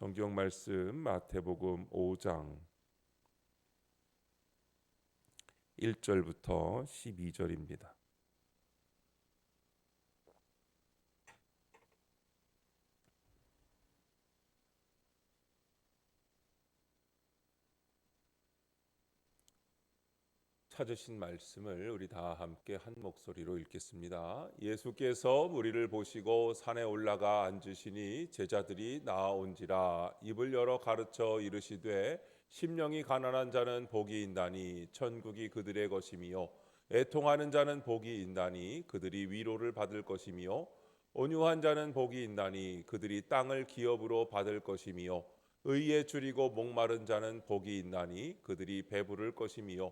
성경 말씀 마태복음 5장 1절부터 12절입니다. 찾으신 말씀을 우리 다 함께 한 목소리로 읽겠습니다. 예수께서 무리를 보시고 산에 올라가 앉으시니 제자들이 나아온지라. 입을 열어 가르쳐 이르시되 심령이 가난한 자는 복이 있나니 천국이 그들의 것이며 애통하는 자는 복이 있나니 그들이 위로를 받을 것이며 온유한 자는 복이 있나니 그들이 땅을 기업으로 받을 것이며 의에 줄이고 목마른 자는 복이 있나니 그들이 배부를 것이며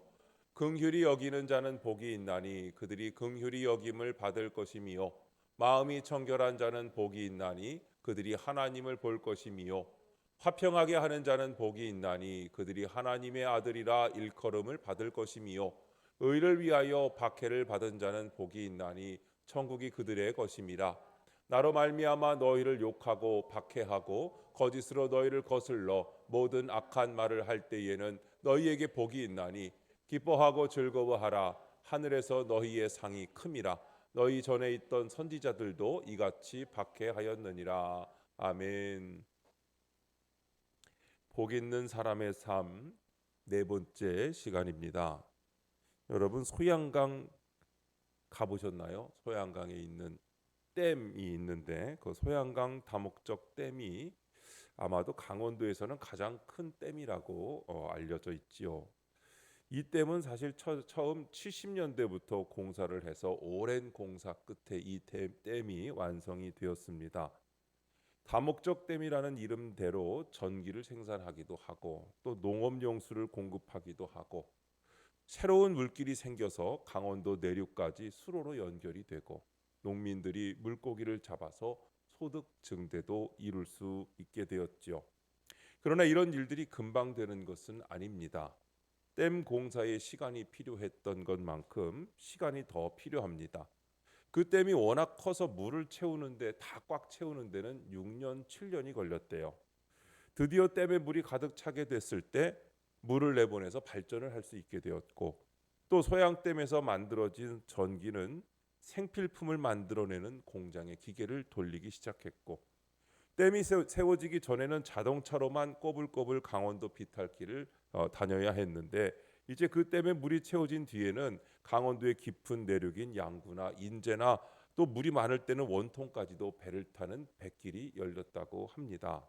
긍휼히 여기는 자는 복이 있나니 그들이 긍휼히 여김을 받을 것이며 마음이 청결한 자는 복이 있나니 그들이 하나님을 볼 것이며 화평하게 하는 자는 복이 있나니 그들이 하나님의 아들이라 일컬음을 받을 것이며 의를 위하여 박해를 받은 자는 복이 있나니 천국이 그들의 것임이라. 나로 말미암아 너희를 욕하고 박해하고 거짓으로 너희를 거슬러 모든 악한 말을 할 때에는 너희에게 복이 있나니 기뻐하고 즐거워하라. 하늘에서 너희의 상이 큼이라. 너희 전에 있던 선지자들도 이같이 박해하였느니라. 아멘. 복 있는 사람의 삶 네 번째 시간입니다. 여러분 소양강 가보셨나요? 소양강에 있는 댐이 있는데 그 소양강 다목적 댐이 아마도 강원도에서는 가장 큰 댐이라고 알려져 있지요. 이 댐은 사실 처음 70년대부터 공사를 해서 오랜 공사 끝에 이 댐이 완성이 되었습니다. 다목적 댐이라는 이름대로 전기를 생산하기도 하고 또 농업용수를 공급하기도 하고 새로운 물길이 생겨서 강원도 내륙까지 수로로 연결이 되고 농민들이 물고기를 잡아서 소득 증대도 이룰 수 있게 되었지요. 그러나 이런 일들이 금방 되는 것은 아닙니다. 댐 공사에 시간이 필요했던 것만큼 시간이 더 필요합니다. 그 댐이 워낙 커서 물을 채우는데 다 꽉 채우는 데는 6년, 7년이 걸렸대요. 드디어 댐에 물이 가득 차게 됐을 때 물을 내보내서 발전을 할 수 있게 되었고 또 소양댐에서 만들어진 전기는 생필품을 만들어내는 공장의 기계를 돌리기 시작했고 댐이 세워지기 전에는 자동차로만 꼬불꼬불 강원도 비탈길을 다녀야 했는데 이제 그 댐에 물이 채워진 뒤에는 강원도의 깊은 내륙인 양구나 인제나 또 물이 많을 때는 원통까지도 배를 타는 뱃길이 열렸다고 합니다.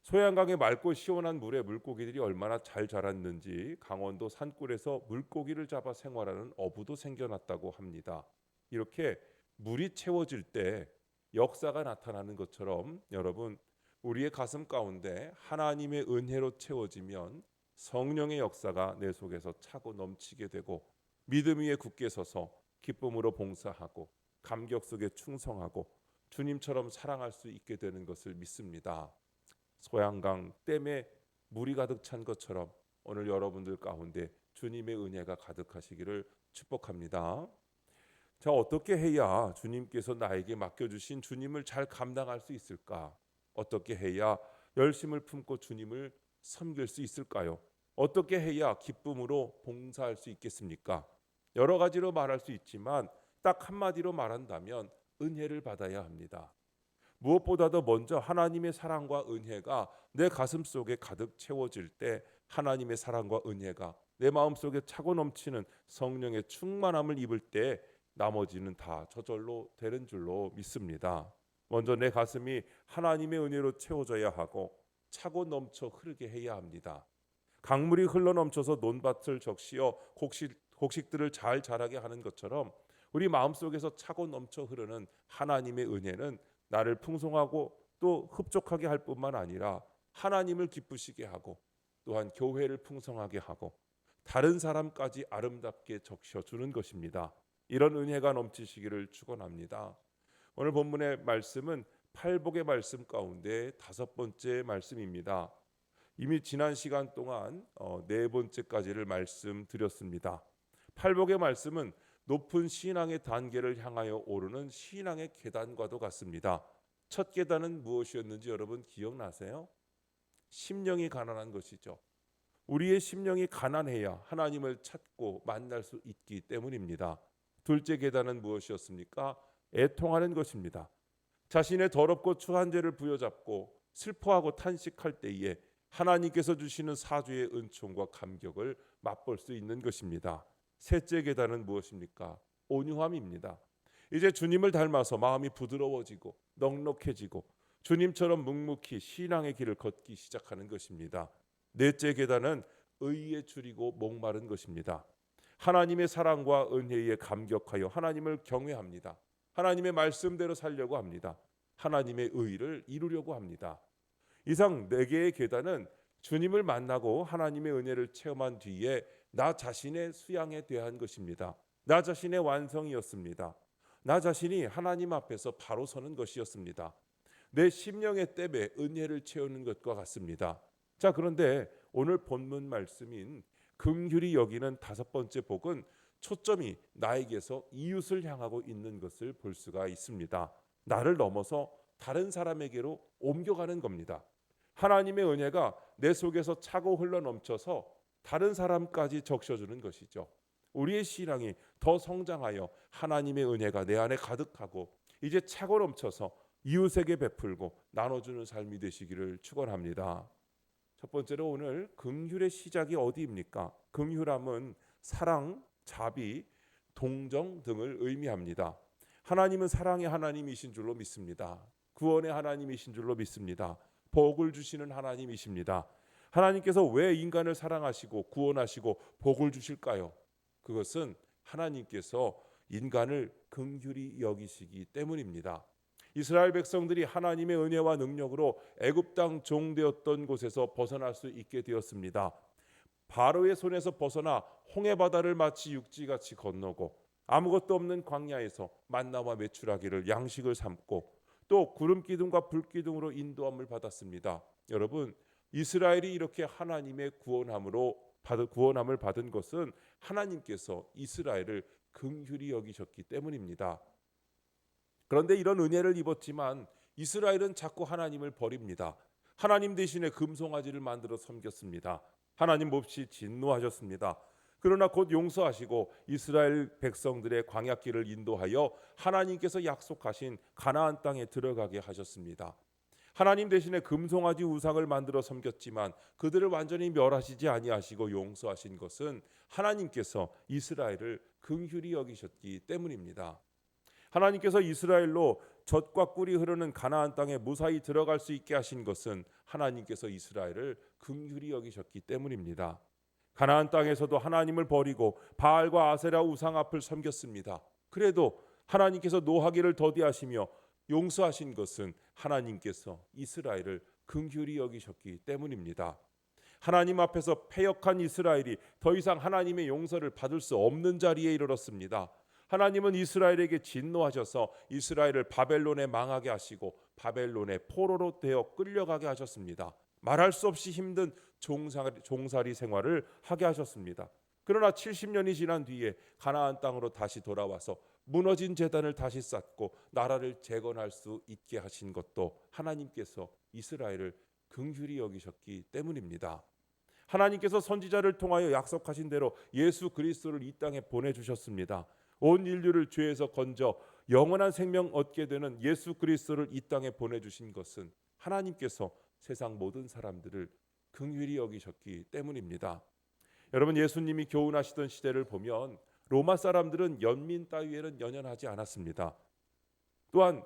소양강의 맑고 시원한 물에 물고기들이 얼마나 잘 자랐는지 강원도 산골에서 물고기를 잡아 생활하는 어부도 생겨났다고 합니다. 이렇게 물이 채워질 때 역사가 나타나는 것처럼 여러분 우리의 가슴 가운데 하나님의 은혜로 채워지면 성령의 역사가 내 속에서 차고 넘치게 되고 믿음 위에 굳게 서서 기쁨으로 봉사하고 감격 속에 충성하고 주님처럼 사랑할 수 있게 되는 것을 믿습니다. 소양강 댐에 물이 가득 찬 것처럼 오늘 여러분들 가운데 주님의 은혜가 가득하시기를 축복합니다. 자, 어떻게 해야 주님께서 나에게 맡겨주신 주님을 잘 감당할 수 있을까? 어떻게 해야 열심을 품고 주님을 섬길 수 있을까요? 어떻게 해야 기쁨으로 봉사할 수 있겠습니까? 여러 가지로 말할 수 있지만 딱 한마디로 말한다면 은혜를 받아야 합니다. 무엇보다도 먼저 하나님의 사랑과 은혜가 내 가슴 속에 가득 채워질 때 하나님의 사랑과 은혜가 내 마음속에 차고 넘치는 성령의 충만함을 입을 때 나머지는 다 저절로 되는 줄로 믿습니다. 먼저 내 가슴이 하나님의 은혜로 채워져야 하고 차고 넘쳐 흐르게 해야 합니다. 강물이 흘러 넘쳐서 논밭을 적시어 곡식들을 잘 자라게 하는 것처럼 우리 마음속에서 차고 넘쳐 흐르는 하나님의 은혜는 나를 풍성하고 또 흡족하게 할 뿐만 아니라 하나님을 기쁘시게 하고 또한 교회를 풍성하게 하고 다른 사람까지 아름답게 적셔주는 것입니다. 이런 은혜가 넘치시기를 축원합니다. 오늘 본문의 말씀은 팔복의 말씀 가운데 다섯 번째 말씀입니다. 이미 지난 시간 동안 네 번째까지를 말씀드렸습니다. 팔복의 말씀은 높은 신앙의 단계를 향하여 오르는 신앙의 계단과도 같습니다. 첫 계단은 무엇이었는지 여러분 기억나세요? 심령이 가난한 것이죠. 우리의 심령이 가난해야 하나님을 찾고 만날 수 있기 때문입니다. 둘째 계단은 무엇이었습니까? 애통하는 것입니다. 자신의 더럽고 추한 죄를 부여잡고 슬퍼하고 탄식할 때에 하나님께서 주시는 사주의 은총과 감격을 맛볼 수 있는 것입니다. 셋째 계단은 무엇입니까? 온유함입니다. 이제 주님을 닮아서 마음이 부드러워지고 넉넉해지고 주님처럼 묵묵히 신앙의 길을 걷기 시작하는 것입니다. 넷째 계단은 의에 줄이고 목마른 것입니다. 하나님의 사랑과 은혜에 감격하여 하나님을 경외합니다. 하나님의 말씀대로 살려고 합니다. 하나님의 의를 이루려고 합니다. 이상 네 개의 계단은 주님을 만나고 하나님의 은혜를 체험한 뒤에 나 자신의 수양에 대한 것입니다. 나 자신의 완성이었습니다. 나 자신이 하나님 앞에서 바로 서는 것이었습니다. 내 심령의 댐에 은혜를 채우는 것과 같습니다. 자, 그런데 오늘 본문 말씀인 긍휼히 여기는 다섯 번째 복은 초점이 나에게서 이웃을 향하고 있는 것을 볼 수가 있습니다. 나를 넘어서 다른 사람에게로 옮겨가는 겁니다. 하나님의 은혜가 내 속에서 차고 흘러넘쳐서 다른 사람까지 적셔주는 것이죠. 우리의 신앙이 더 성장하여 하나님의 은혜가 내 안에 가득하고 이제 차고 넘쳐서 이웃에게 베풀고 나눠주는 삶이 되시기를 축원합니다. 첫 번째로 오늘 긍휼의 시작이 어디입니까? 긍휼함은 사랑, 자비, 동정 등을 의미합니다. 하나님은 사랑의 하나님이신 줄로 믿습니다. 구원의 하나님이신 줄로 믿습니다. 복을 주시는 하나님이십니다. 하나님께서 왜 인간을 사랑하시고 구원하시고 복을 주실까요? 그것은 하나님께서 인간을 긍휼히 여기시기 때문입니다. 이스라엘 백성들이 하나님의 은혜와 능력으로 애굽 땅 종되었던 곳에서 벗어날 수 있게 되었습니다. 바로의 손에서 벗어나 홍해 바다를 마치 육지같이 건너고 아무것도 없는 광야에서 만나와 메추라기를 양식을 삼고 또 구름 기둥과 불 기둥으로 인도함을 받았습니다. 여러분, 이스라엘이 이렇게 하나님의 구원함을 받은 것은 하나님께서 이스라엘을 긍휼히 여기셨기 때문입니다. 그런데 이런 은혜를 입었지만 이스라엘은 자꾸 하나님을 버립니다. 하나님 대신에 금송아지를 만들어 섬겼습니다. 하나님 몹시 진노하셨습니다. 그러나 곧 용서하시고 이스라엘 백성들의 광야길을 인도하여 하나님께서 약속하신 가나안 땅에 들어가게 하셨습니다. 하나님 대신에 금송아지 우상을 만들어 섬겼지만 그들을 완전히 멸하시지 아니하시고 용서하신 것은 하나님께서 이스라엘을 긍휼히 여기셨기 때문입니다. 하나님께서 이스라엘로 젖과 꿀이 흐르는 가나안 땅에 무사히 들어갈 수 있게 하신 것은 하나님께서 이스라엘을 긍휼히 여기셨기 때문입니다. 가나안 땅에서도 하나님을 버리고 바알과 아세라 우상 앞을 섬겼습니다. 그래도 하나님께서 노하기를 더디하시며 용서하신 것은 하나님께서 이스라엘을 긍휼히 여기셨기 때문입니다. 하나님 앞에서 패역한 이스라엘이 더 이상 하나님의 용서를 받을 수 없는 자리에 이르렀습니다. 하나님은 이스라엘에게 진노하셔서 이스라엘을 바벨론에 망하게 하시고 바벨론의 포로로 되어 끌려가게 하셨습니다. 말할 수 없이 힘든 종살이 생활을 하게 하셨습니다. 그러나 70년이 지난 뒤에 가나안 땅으로 다시 돌아와서 무너진 제단을 다시 쌓고 나라를 재건할 수 있게 하신 것도 하나님께서 이스라엘을 긍휼히 여기셨기 때문입니다. 하나님께서 선지자를 통하여 약속하신 대로 예수 그리스도를 이 땅에 보내주셨습니다. 온 인류를 죄에서 건져 영원한 생명 얻게 되는 예수 그리스도를 이 땅에 보내주신 것은 하나님께서 세상 모든 사람들을 긍휼히 여기셨기 때문입니다. 여러분, 예수님이 교훈하시던 시대를 보면 로마 사람들은 연민 따위에는 연연하지 않았습니다. 또한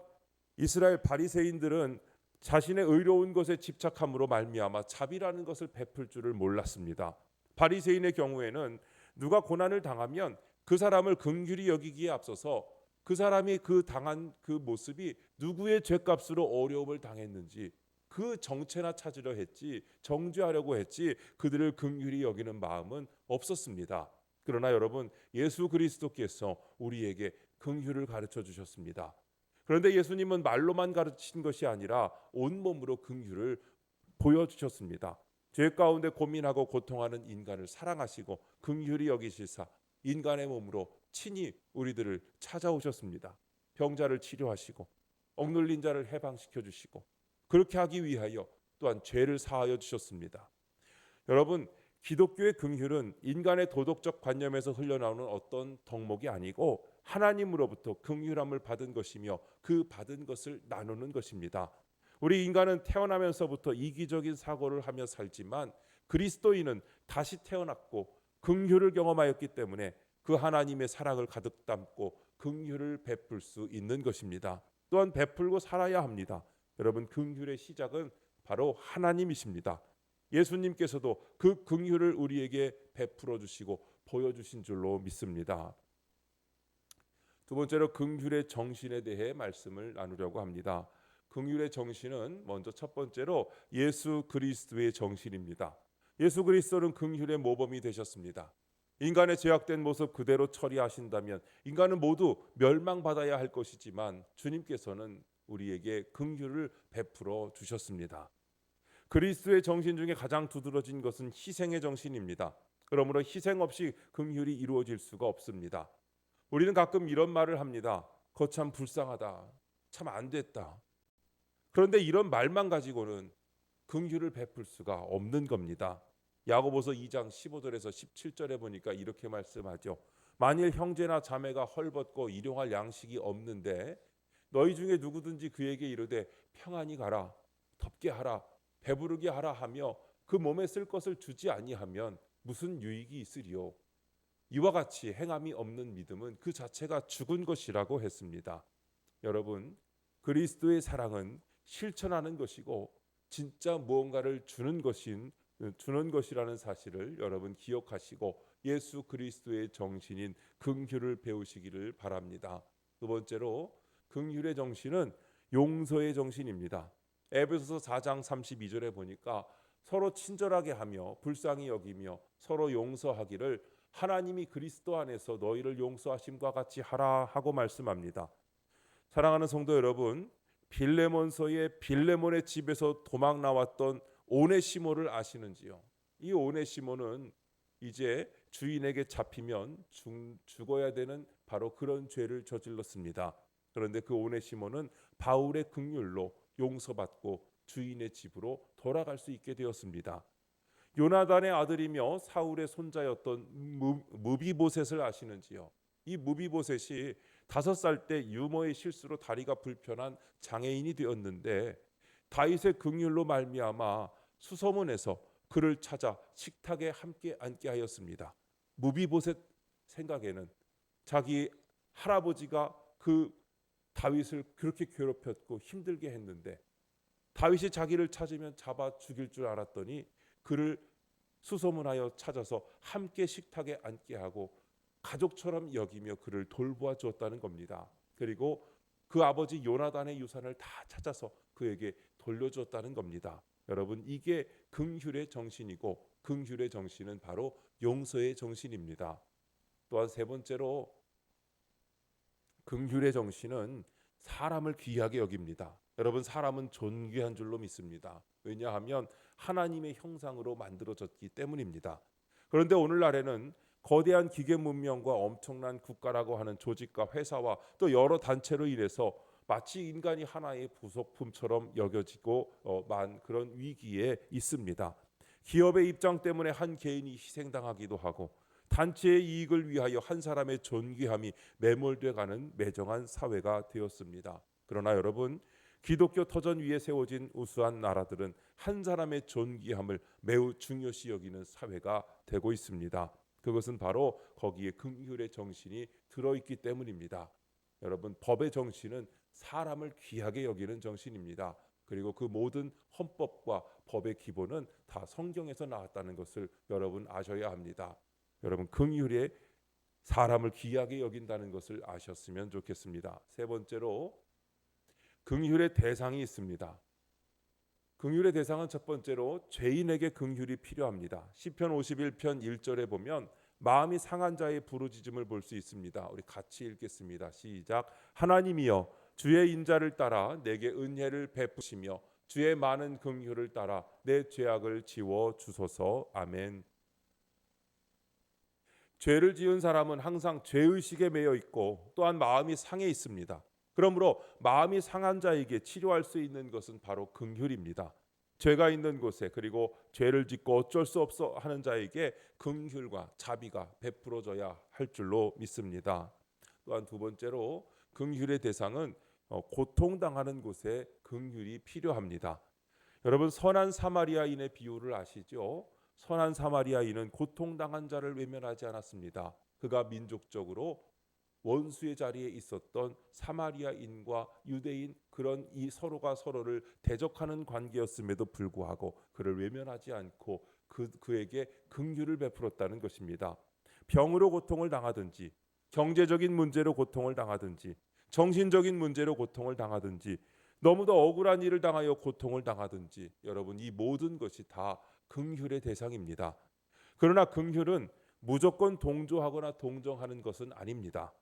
이스라엘 바리새인들은 자신의 의로운 것에 집착함으로 말미암아 자비라는 것을 베풀 줄을 몰랐습니다. 바리새인의 경우에는 누가 고난을 당하면 그 사람을 긍휼히 여기기에 앞서서 그 사람이 그 당한 그 모습이 누구의 죄값으로 어려움을 당했는지 그 정체나 찾으려 했지, 정죄하려고 했지 그들을 긍휼히 여기는 마음은 없었습니다. 그러나 여러분, 예수 그리스도께서 우리에게 긍휼을 가르쳐 주셨습니다. 그런데 예수님은 말로만 가르치신 것이 아니라 온몸으로 긍휼을 보여주셨습니다. 죄 가운데 고민하고 고통하는 인간을 사랑하시고 긍휼히 여기시사 인간의 몸으로 친히 우리들을 찾아오셨습니다. 병자를 치료하시고 억눌린 자를 해방시켜 주시고 그렇게 하기 위하여 또한 죄를 사하여 주셨습니다. 여러분, 기독교의 긍휼은 인간의 도덕적 관념에서 흘러나오는 어떤 덕목이 아니고 하나님으로부터 긍휼함을 받은 것이며 그 받은 것을 나누는 것입니다. 우리 인간은 태어나면서부터 이기적인 사고를 하며 살지만 그리스도인은 다시 태어났고 긍휼을 경험하였기 때문에 그 하나님의 사랑을 가득 담고 긍휼을 베풀 수 있는 것입니다. 또한 베풀고 살아야 합니다. 여러분, 긍휼의 시작은 바로 하나님이십니다. 예수님께서도 그 긍휼을 우리에게 베풀어 주시고 보여주신 줄로 믿습니다. 두 번째로 긍휼의 정신에 대해 말씀을 나누려고 합니다. 긍휼의 정신은 먼저 첫 번째로 예수 그리스도의 정신입니다. 예수 그리스도는 긍휼의 모범이 되셨습니다. 인간의 죄악된 모습 그대로 처리하신다면 인간은 모두 멸망받아야 할 것이지만 주님께서는 우리에게 긍휼을 베풀어 주셨습니다. 그리스도의 정신 중에 가장 두드러진 것은 희생의 정신입니다. 그러므로 희생 없이 긍휼이 이루어질 수가 없습니다. 우리는 가끔 이런 말을 합니다. 거참 불쌍하다. 참 안 됐다. 그런데 이런 말만 가지고는 긍휼을 베풀 수가 없는 겁니다. 야고보서 2장 15절에서 17절에 보니까 이렇게 말씀하죠. 만일 형제나 자매가 헐벗고 일용할 양식이 없는데 너희 중에 누구든지 그에게 이르되 평안히 가라, 덥게 하라, 배부르게 하라 하며 그 몸에 쓸 것을 주지 아니하면 무슨 유익이 있으리요. 이와 같이 행함이 없는 믿음은 그 자체가 죽은 것이라고 했습니다. 여러분, 그리스도의 사랑은 실천하는 것이고 진짜 무언가를 주는 것이라는 사실을 여러분 기억하시고 예수 그리스도의 정신인 긍휼을 배우시기를 바랍니다. 두 번째로 긍휼의 정신은 용서의 정신입니다. 에베소서 4장 32절에 보니까 서로 친절하게 하며 불쌍히 여기며 서로 용서하기를 하나님이 그리스도 안에서 너희를 용서하심과 같이 하라 하고 말씀합니다. 사랑하는 성도 여러분, 빌레몬서의 빌레몬의 집에서 도망 나왔던 오네시모를 아시는지요? 이 오네시모는 이제 주인에게 잡히면 죽어야 되는 바로 그런 죄를 저질렀습니다. 그런데 그 오네시모는 바울의 긍휼로 용서받고 주인의 집으로 돌아갈 수 있게 되었습니다. 요나단의 아들이며 사울의 손자였던 무비보셋을 아시는지요? 이 무비보셋이 5살 때 유머의 실수로 다리가 불편한 장애인이 되었는데 다윗의 긍휼로 말미암아 수소문에서 그를 찾아 식탁에 함께 앉게 하였습니다. 무비보셋 생각에는 자기 할아버지가 그 다윗을 그렇게 괴롭혔고 힘들게 했는데 다윗이 자기를 찾으면 잡아 죽일 줄 알았더니 그를 수소문하여 찾아서 함께 식탁에 앉게 하고 가족처럼 여기며 그를 돌보아 주었다는 겁니다. 그리고 그 아버지 요나단의 유산을 다 찾아서 그에게 돌려주었다는 겁니다. 여러분, 이게 긍휼의 정신이고 긍휼의 정신은 바로 용서의 정신입니다. 또한 세 번째로 긍휼의 정신은 사람을 귀하게 여깁니다. 여러분, 사람은 존귀한 줄로 믿습니다. 왜냐하면 하나님의 형상으로 만들어졌기 때문입니다. 그런데 오늘날에는 거대한 기계 문명과 엄청난 국가라고 하는 조직과 회사와 또 여러 단체로 인해서 마치 인간이 하나의 부속품처럼 여겨지고 만 그런 위기에 있습니다. 기업의 입장 때문에 한 개인이 희생당하기도 하고 단체의 이익을 위하여 한 사람의 존귀함이 매몰돼 가는 매정한 사회가 되었습니다. 그러나 여러분, 기독교 터전 위에 세워진 우수한 나라들은 한 사람의 존귀함을 매우 중요시 여기는 사회가 되고 있습니다. 그것은 바로 거기에 긍휼의 정신이 들어있기 때문입니다. 여러분, 법의 정신은 사람을 귀하게 여기는 정신입니다. 그리고 그 모든 헌법과 법의 기본은 다 성경에서 나왔다는 것을 여러분 아셔야 합니다. 여러분, 긍휼에 사람을 귀하게 여긴다는 것을 아셨으면 좋겠습니다. 세 번째로 긍휼의 대상이 있습니다. 긍휼의 대상은 첫 번째로 죄인에게 긍휼이 필요합니다. 시편 51편 1절에 보면 마음이 상한 자의 부르짖음을 볼 수 있습니다. 우리 같이 읽겠습니다. 시작. 하나님이여 주의 인자를 따라 내게 은혜를 베푸시며 주의 많은 긍휼을 따라 내 죄악을 지워 주소서. 아멘. 죄를 지은 사람은 항상 죄의식에 매여 있고 또한 마음이 상해 있습니다. 그러므로 마음이 상한 자에게 치료할 수 있는 것은 바로 긍휼입니다. 죄가 있는 곳에, 그리고 죄를 짓고 어쩔 수 없어 하는 자에게 긍휼과 자비가 베풀어져야 할 줄로 믿습니다. 또한 두 번째로 긍휼의 대상은 고통당하는 곳에 긍휼이 필요합니다. 여러분, 선한 사마리아인의 비유를 아시죠? 선한 사마리아인은 고통당한 자를 외면하지 않았습니다. 그가 민족적으로 원수의 자리에 있었던 사마리아인과 유대인, 그런 이 서로가 서로를 대적하는 관계였음에도 불구하고 그를 외면하지 않고 그에게 긍휼을 베풀었다는 것입니다. 병으로 고통을 당하든지, 경제적인 문제로 고통을 당하든지, 정신적인 문제로 고통을 당하든지, 너무도 억울한 일을 당하여 고통을 당하든지, 여러분, 이 모든 것이 다 긍휼의 대상입니다. 그러나 긍휼은 무조건 동조하거나 동정하는 것은 아닙니다.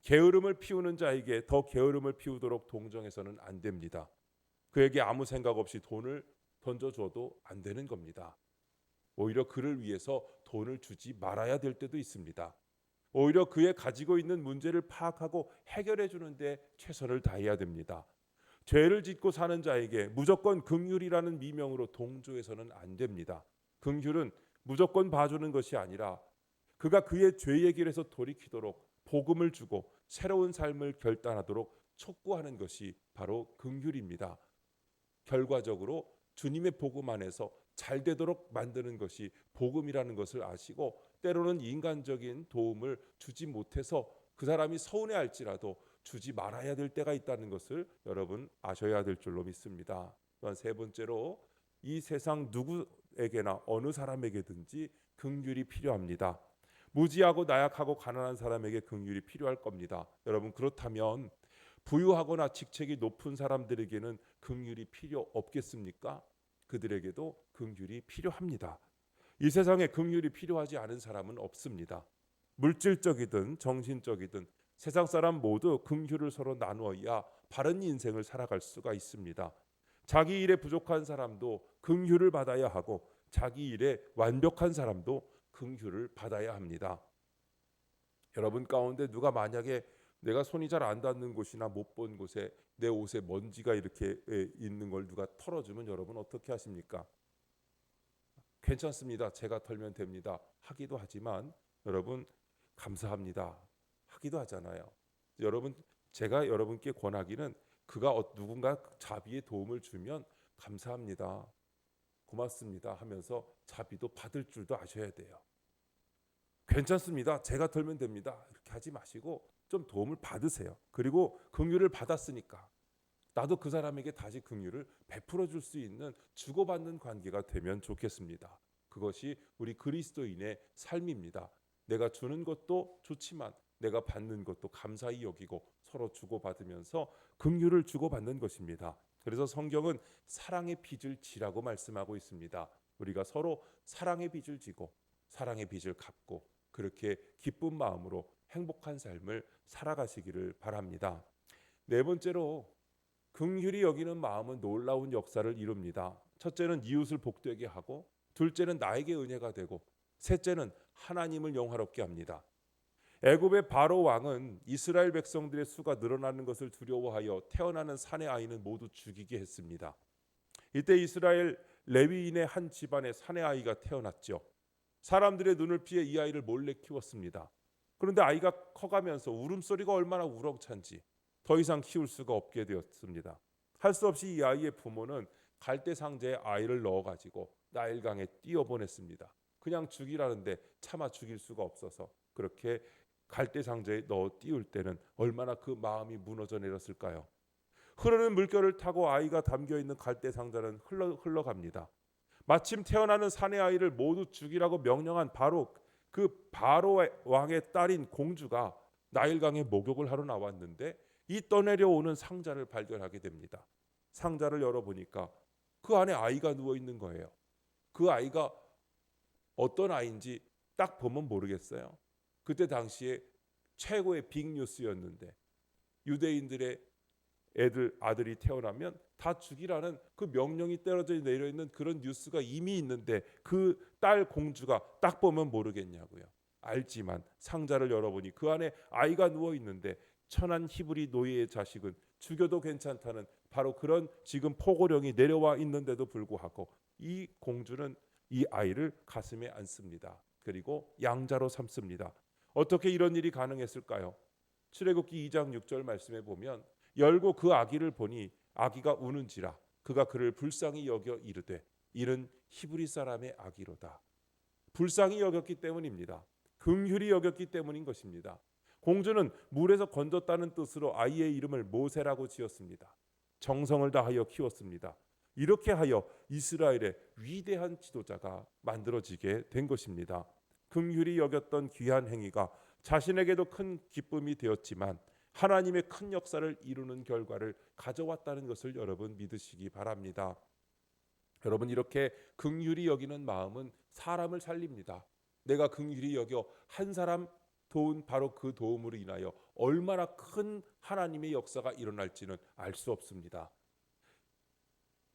게으름을 피우는 자에게 더 게으름을 피우도록 동정해서는 안 됩니다. 그에게 아무 생각 없이 돈을 던져줘도 안 되는 겁니다. 오히려 그를 위해서 돈을 주지 말아야 될 때도 있습니다. 오히려 그의 가지고 있는 문제를 파악하고 해결해 주는데 최선을 다해야 됩니다. 죄를 짓고 사는 자에게 무조건 긍휼이라는 미명으로 동조해서는 안 됩니다. 긍휼은 무조건 봐주는 것이 아니라 그가 그의 죄의 길에서 돌이키도록 복음을 주고 새로운 삶을 결단하도록 촉구하는 것이 바로 긍휼입니다. 결과적으로 주님의 복음 안에서 잘 되도록 만드는 것이 복음이라는 것을 아시고, 때로는 인간적인 도움을 주지 못해서 그 사람이 서운해할지라도 주지 말아야 될 때가 있다는 것을 여러분 아셔야 될 줄로 믿습니다. 또한 세 번째로, 이 세상 누구에게나 어느 사람에게든지 긍휼이 필요합니다. 무지하고 나약하고 가난한 사람에게 긍휼이 필요할 겁니다. 여러분, 그렇다면 부유하거나 직책이 높은 사람들에게는 긍휼이 필요 없겠습니까? 그들에게도 긍휼이 필요합니다. 이 세상에 긍휼이 필요하지 않은 사람은 없습니다. 물질적이든 정신적이든 세상 사람 모두 긍휼을 서로 나누어야 바른 인생을 살아갈 수가 있습니다. 자기 일에 부족한 사람도 긍휼을 받아야 하고, 자기 일에 완벽한 사람도 긍휼을 받아야 합니다. 여러분 가운데 누가 만약에 내가 손이 잘 안 닿는 곳이나 못 본 곳에 내 옷에 먼지가 이렇게 있는 걸 누가 털어주면 여러분 어떻게 하십니까? 괜찮습니다, 제가 털면 됩니다 하기도 하지만, 여러분 감사합니다 하기도 하잖아요. 여러분, 제가 여러분께 권하기는 그가 누군가 자비의 도움을 주면 감사합니다, 고맙습니다 하면서 자비도 받을 줄도 아셔야 돼요. 괜찮습니다, 제가 털면 됩니다 이렇게 하지 마시고 좀 도움을 받으세요. 그리고 긍휼을 받았으니까 나도 그 사람에게 다시 긍휼을 베풀어 줄 수 있는 주고받는 관계가 되면 좋겠습니다. 그것이 우리 그리스도인의 삶입니다. 내가 주는 것도 좋지만 내가 받는 것도 감사히 여기고 서로 주고받으면서 긍휼을 주고받는 것입니다. 그래서 성경은 사랑의 빚을 지라고 말씀하고 있습니다. 우리가 서로 사랑의 빚을 지고 사랑의 빚을 갚고 그렇게 기쁜 마음으로 행복한 삶을 살아가시기를 바랍니다. 네 번째로, 긍휼히 여기는 마음은 놀라운 역사를 이룹니다. 첫째는 이웃을 복되게 하고, 둘째는 나에게 은혜가 되고, 셋째는 하나님을 영화롭게 합니다. 애굽의 바로 왕은 이스라엘 백성들의 수가 늘어나는 것을 두려워하여 태어나는 사내 아이는 모두 죽이게 했습니다. 이때 이스라엘 레위인의 한 집안에 사내 아이가 태어났죠. 사람들의 눈을 피해 이 아이를 몰래 키웠습니다. 그런데 아이가 커가면서 울음소리가 얼마나 우렁찬지 더 이상 키울 수가 없게 되었습니다. 할 수 없이 이 아이의 부모는 갈대 상자에 아이를 넣어가지고 나일강에 띄어보냈습니다. 그냥 죽이라는데 차마 죽일 수가 없어서 그렇게 갈대 상자에 넣어 띄울 때는 얼마나 그 마음이 무너져 내렸을까요? 흐르는 물결을 타고 아이가 담겨있는 갈대 상자는 흘러갑니다. 마침 태어나는 사내 아이를 모두 죽이라고 명령한 바로 그 바로 왕의 딸인 공주가 나일강에 목욕을 하러 나왔는데 이 떠내려오는 상자를 발견하게 됩니다. 상자를 열어보니까 그 안에 아이가 누워 있는 거예요. 그 아이가 어떤 아이인지 딱 보면 모르겠어요. 그때 당시에 최고의 빅뉴스였는데, 유대인들의 아들이 태어나면 다 죽이라는 그 명령이 떨어져 내려 있는 그런 뉴스가 이미 있는데 그 딸 공주가 딱 보면 모르겠냐고요. 알지만 상자를 열어보니 그 안에 아이가 누워 있는데 천한 히브리 노예의 자식은 죽여도 괜찮다는 바로 그런 지금 포고령이 내려와 있는데도 불구하고 이 공주는 이 아이를 가슴에 안습니다. 그리고 양자로 삼습니다. 어떻게 이런 일이 가능했을까요? 출애굽기 2장 6절 말씀에 보면 열고 그 아기를 보니 아기가 우는지라 그가 그를 불쌍히 여겨 이르되 이는 히브리 사람의 아기로다. 불쌍히 여겼기 때문입니다. 긍휼히 여겼기 때문인 것입니다. 공주는 물에서 건졌다는 뜻으로 아이의 이름을 모세라고 지었습니다. 정성을 다하여 키웠습니다. 이렇게 하여 이스라엘의 위대한 지도자가 만들어지게 된 것입니다. 긍휼히 여겼던 귀한 행위가 자신에게도 큰 기쁨이 되었지만 하나님의 큰 역사를 이루는 결과를 가져왔다는 것을 여러분 믿으시기 바랍니다. 여러분, 이렇게 긍휼히 여기는 마음은 사람을 살립니다. 내가 긍휼히 여겨 한 사람 도운 바로 그 도움으로 인하여 얼마나 큰 하나님의 역사가 일어날지는 알 수 없습니다.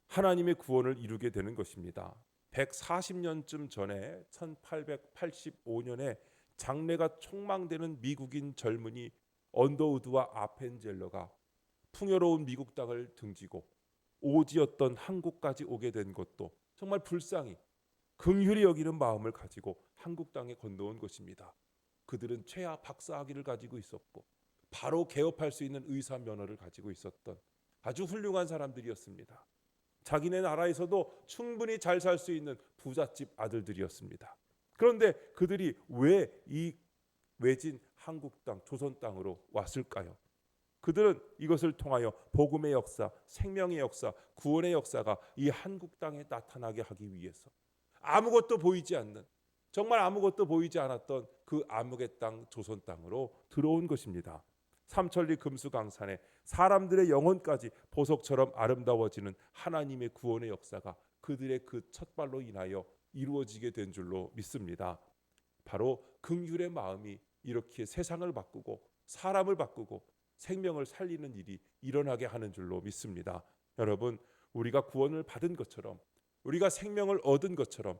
하나님의 구원을 이루게 되는 것입니다. 140년쯤 전에 1885년에 장래가 촉망되는 미국인 젊은이 언더우드와 아펜젤러가 풍요로운 미국 땅을 등지고 오지였던 한국까지 오게 된 것도 정말 불쌍히 긍휼히 여기는 마음을 가지고 한국 땅에 건너온 것입니다. 그들은 최하 박사학위를 가지고 있었고 바로 개업할 수 있는 의사 면허를 가지고 있었던 아주 훌륭한 사람들이었습니다. 자기네 나라에서도 충분히 잘 살 수 있는 부잣집 아들들이었습니다. 그런데 그들이 왜 이 외진 한국 땅, 조선 땅으로 왔을까요? 그들은 이것을 통하여 복음의 역사, 생명의 역사, 구원의 역사가 이 한국 땅에 나타나게 하기 위해서 아무것도 보이지 않는, 정말 아무것도 보이지 않았던 그 암흑의 땅, 조선 땅으로 들어온 것입니다. 삼천리 금수강산에 사람들의 영혼까지 보석처럼 아름다워지는 하나님의 구원의 역사가 그들의 그 첫 발로 인하여 이루어지게 된 줄로 믿습니다. 바로 긍휼의 마음이 이렇게 세상을 바꾸고 사람을 바꾸고 생명을 살리는 일이 일어나게 하는 줄로 믿습니다. 여러분, 우리가 구원을 받은 것처럼, 우리가 생명을 얻은 것처럼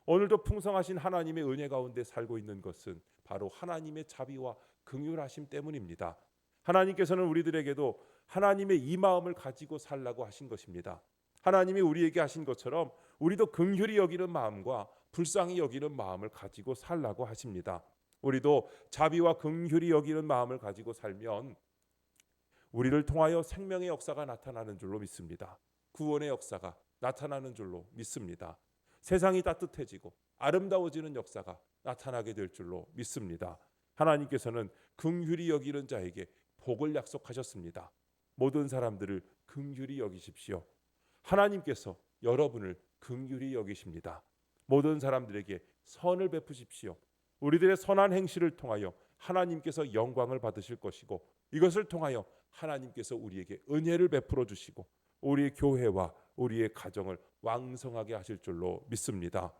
오늘도 풍성하신 하나님의 은혜 가운데 살고 있는 것은 바로 하나님의 자비와 긍휼하심 때문입니다. 하나님께서는 우리들에게도 하나님의 이 마음을 가지고 살라고 하신 것입니다. 하나님이 우리에게 하신 것처럼 우리도 긍휼히 여기는 마음과 불쌍히 여기는 마음을 가지고 살라고 하십니다. 우리도 자비와 긍휼히 여기는 마음을 가지고 살면 우리를 통하여 생명의 역사가 나타나는 줄로 믿습니다. 구원의 역사가 나타나는 줄로 믿습니다. 세상이 따뜻해지고 아름다워지는 역사가 나타나게 될 줄로 믿습니다. 하나님께서는 긍휼히 여기는 자에게 복을 약속하셨습니다. 모든 사람들을 긍휼히 여기십시오. 하나님께서 여러분을 긍휼히 여기십니다. 모든 사람들에게 선을 베푸십시오. 우리들의 선한 행실을 통하여 하나님께서 영광을 받으실 것이고 이것을 통하여 하나님께서 우리에게 은혜를 베풀어 주시고 우리의 교회와 우리의 가정을 왕성하게 하실 줄로 믿습니다.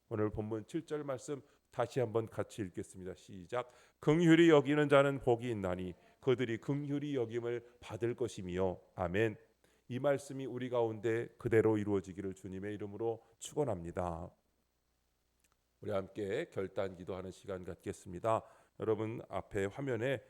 오늘 본문 7절 말씀 다시 한번 같이 읽겠습니다. 시작. 긍휼히 여기는 자는 복이 있나니 그들이 긍휼히 여김을 받을 것이며. 아멘. 이 말씀이 우리 가운데 그대로 이루어지기를 주님의 이름으로 축원합니다. 우리 함께 결단 기도하는 시간 갖겠습니다. 여러분 앞에 화면에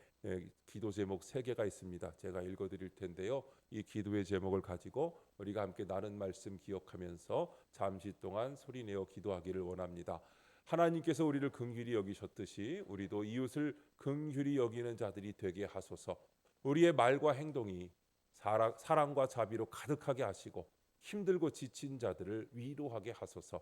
기도 제목 3개가 있습니다. 제가 읽어드릴 텐데요. 이 기도의 제목을 가지고 우리가 함께 나눈 말씀 기억하면서 잠시 동안 소리내어 기도하기를 원합니다. 하나님께서 우리를 긍휼히 여기셨듯이 우리도 이웃을 긍휼히 여기는 자들이 되게 하소서. 우리의 말과 행동이 사랑과 자비로 가득하게 하시고 힘들고 지친 자들을 위로하게 하소서.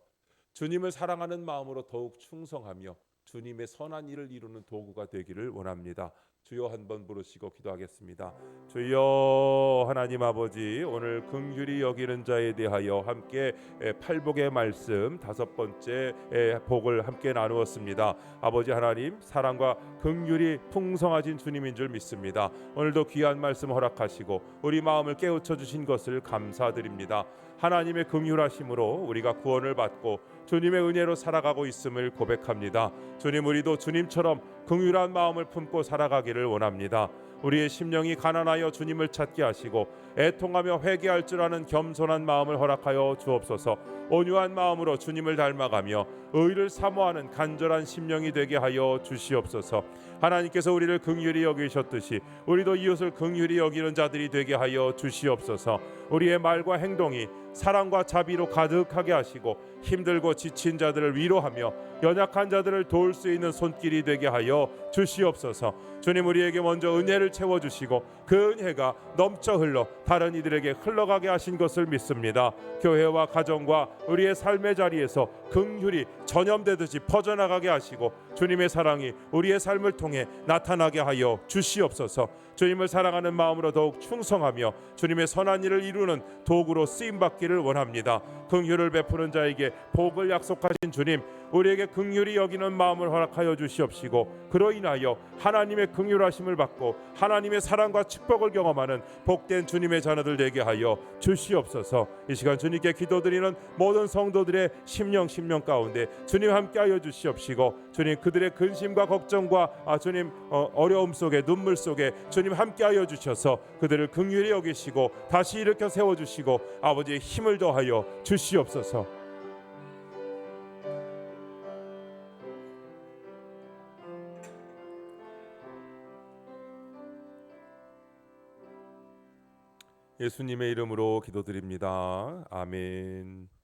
주님을 사랑하는 마음으로 더욱 충성하며 주님의 선한 일을 이루는 도구가 되기를 원합니다. 주여 한번 부르시고 기도하겠습니다. 주여 하나님 아버지, 오늘 긍휼히 여기는 자에 대하여 함께 팔복의 말씀 5번째 복을 함께 나누었습니다. 아버지 하나님, 사랑과 긍휼이 풍성하신 주님인 줄 믿습니다. 오늘도 귀한 말씀 허락하시고 우리 마음을 깨우쳐 주신 것을 감사드립니다. 하나님의 긍휼하심으로 우리가 구원을 받고 주님의 은혜로 살아가고 있음을 고백합니다. 주님, 우리도 주님처럼 긍휼한 마음을 품고 살아가기를 원합니다. 우리의 심령이 가난하여 주님을 찾게 하시고 애통하며 회개할 줄 아는 겸손한 마음을 허락하여 주옵소서. 온유한 마음으로 주님을 닮아가며 의를 사모하는 간절한 심령이 되게 하여 주시옵소서. 하나님께서 우리를 긍휼히 여기셨듯이 우리도 이웃을 긍휼히 여기는 자들이 되게 하여 주시옵소서. 우리의 말과 행동이 사랑과 자비로 가득하게 하시고 힘들고 지친 자들을 위로하며 연약한 자들을 도울 수 있는 손길이 되게 하여 주시옵소서. 주님, 우리에게 먼저 은혜를 채워주시고 그 은혜가 넘쳐 흘러 다른 이들에게 흘러가게 하신 것을 믿습니다. 교회와 가정과 우리의 삶의 자리에서 긍휼이 전염되듯이 퍼져나가게 하시고 주님의 사랑이 우리의 삶을 통해 나타나게 하여 주시옵소서. 주님을 사랑하는 마음으로 더욱 충성하며 주님의 선한 일을 이루는 도구로 쓰임받기를 원합니다. 긍휼을 베푸는 자에게 복을 약속하신 주님, 우리에게 긍휼히 여기는 마음을 허락하여 주시옵시고 그로 인하여 하나님의 긍휼하심을 받고 하나님의 사랑과 축복을 경험하는 복된 주님의 자녀들 되게 하여 주시옵소서. 이 시간 주님께 기도드리는 모든 성도들의 심령 가운데 주님 함께하여 주시옵시고 주님, 그들의 근심과 걱정과 주님 어려움 속에 눈물 속에 주님 함께하여 주셔서 그들을 긍휼히 여기시고 다시 일으켜 세워주시고 아버지의 힘을 더하여 주시옵소서. 예수님의 이름으로 기도드립니다. 아멘.